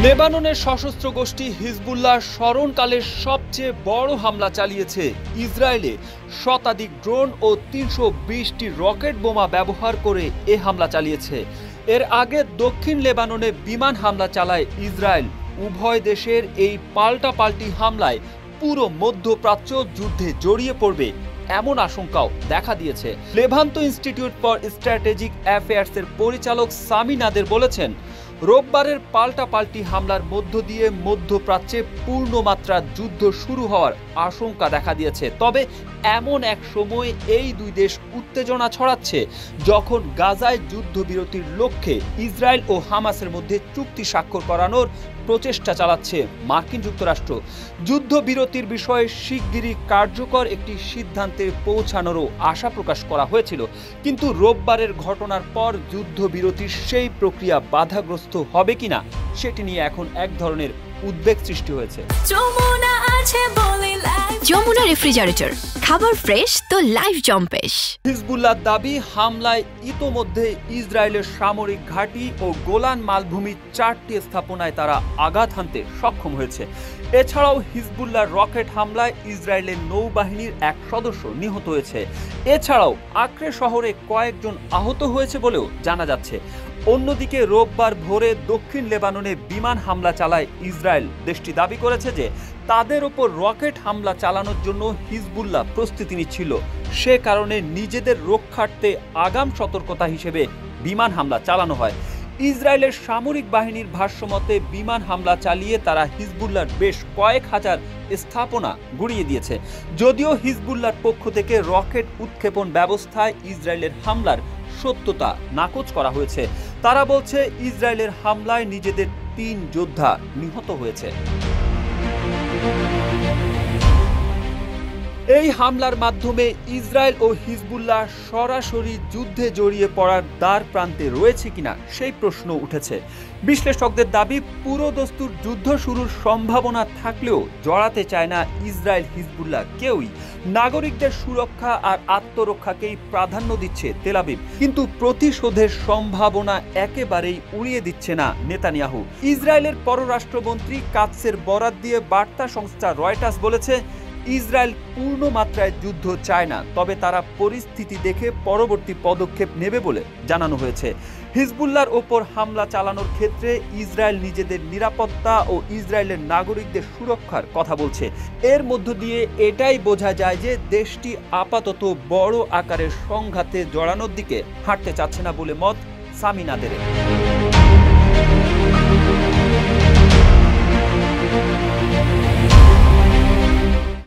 লেবাননের সশস্ত্র গোষ্ঠী হিজবুল্লাহ স্মরণকালের সবচেয়ে বড় হামলা চালিয়েছে ইসরায়েলে। শতাধিক ড্রোন ও ৩২০টি রকেট বোমা ব্যবহার করে এ হামলা চালিয়েছে। এর আগে দক্ষিণ লেবাননে বিমান হামলা চালায় ইসরায়েল। উভয় দেশের এই পাল্টাপাল্টি হামলায় পুরো মধ্যপ্রাচ্য যুদ্ধে জড়িয়ে পড়বে এমন আশঙ্কাও দেখা দিয়েছে। লেভান্ত ইনস্টিটিউট ফর স্ট্র্যাটেজিক অ্যাফেয়ার্সের পরিচালক সামি নাদের বলেছেন, রোববারের পাল্টাপাল্টি হামলার মধ্য দিয়ে মধ্যপ্রাচ্যে পূর্ণমাত্রার যুদ্ধ শুরু হওয়ার আশঙ্কা দেখা দিয়েছে। তবে এমন এক সময় এই দুই দেশ উত্তেজনা ছড়াচ্ছে যখন গাজায় যুদ্ধবিরতির লক্ষ্যে ইসরায়েল ও হামাসের মধ্যে চুক্তি স্বাক্ষর করানোর প্রচেষ্টা চালাচ্ছে মার্কিন যুক্তরাষ্ট্র। যুদ্ধবিরতির বিষয়ে শিগগিরই কার্যকর একটি সিদ্ধান্তে পৌঁছানোরও আশা প্রকাশ করা হয়েছিল, কিন্তু রোববারের ঘটনার পর যুদ্ধবিরতির সেই প্রক্রিয়া বাধাগ্রস্ত হবে কিনা সেটি নিয়ে এখন এক ধরনের উদ্বেগ সৃষ্টি হয়েছে। যমুনা রেফ্রিজারেটর, খাবার ফ্রেশ তো লাইফ জম্পেশ। হিজবুল্লাহর দাবি, হামলায় ইতোমধ্যে ইসরায়েলের সামরিক ঘাঁটি ও গোলান মালভূমির 4টি স্থাপনায় তারা আঘাত হানতে সক্ষম হয়েছে। এছাড়াও হিজবুল্লাহর রকেট হামলায় ইসরায়েলের নৌবাহিনীর এক সদস্য নিহত হয়েছে। এছাড়াও আক্রে শহরে কয়েকজন আহত হয়েছে বলেও জানা যাচ্ছে। অন্যদিকে রোববার ভোরে দক্ষিণ লেবাননে বিমান হামলা চালায় ইসরায়েল। দেশটি দাবি করেছে যে তাদের ওপর রকেট হামলা চালানোর জন্য হিজবুল্লাহ প্রস্তুতি নিচ্ছিল। সে কারণে নিজেদের রক্ষার্থে আগাম সতর্কতা হিসেবে বিমান হামলা চালানো হয়। ইসরায়েলের সামরিক বাহিনীর ভাষ্যমতে বিমান হামলা চালিয়ে তারা হিজবুল্লাহর বেশ কয়েক হাজার স্থাপনা গুঁড়িয়ে দিয়েছে। যদিও হিজবুল্লাহর পক্ষ থেকে রকেট উৎক্ষেপণ ব্যবস্থায় ইসরায়েলের হামলার সত্যতা নাকচ করা হয়েছে। তারা বলছে ইসরায়েলের হামলায় নিজেদের 3 যোদ্ধা নিহত হয়েছে। এই হামলার মাধ্যমে ইসরায়েল ও হিজবুল্লাহ সরাসরি যুদ্ধে জড়িয়ে পড়ার দ্বার প্রান্তে রয়েছে কিনা সেই প্রশ্ন উঠেছে। বিশ্লেষকদের দাবি, পুরোদস্তুর যুদ্ধ শুরুর সম্ভাবনা থাকলেও জড়াতে চায় না ইসরায়েল হিজবুল্লাহ কেউই। নাগরিকদের সুরক্ষা আর আত্মরক্ষাকেই প্রাধান্য দিচ্ছে তেল আবিব, কিন্তু প্রতিশোধের সম্ভাবনা একেবারেই উড়িয়ে দিচ্ছে না নেতানিয়াহু। ইসরায়েলের পররাষ্ট্রমন্ত্রী কাতসের বরাত দিয়ে বার্তা সংস্থা রয়টার্স বলেছে, ইসরায়েল পূর্ণ মাত্রায় যুদ্ধ চায় না, তবে তারা পরিস্থিতি দেখে পরবর্তী পদক্ষেপ নেবে বলে জানানো হয়েছে। হিজবুল্লাহর ওপর হামলা চালানোর ক্ষেত্রে ইসরায়েল নিজেদের নিরাপত্তা ও ইসরায়েলের নাগরিকদের সুরক্ষার কথা বলছে। এর মধ্য দিয়ে এটাই বোঝা যায় যে দেশটি আপাতত বড় আকারের সংঘাতে জড়ানোর দিকে হাঁটতে চাচ্ছে না বলে মত সামি নাদের।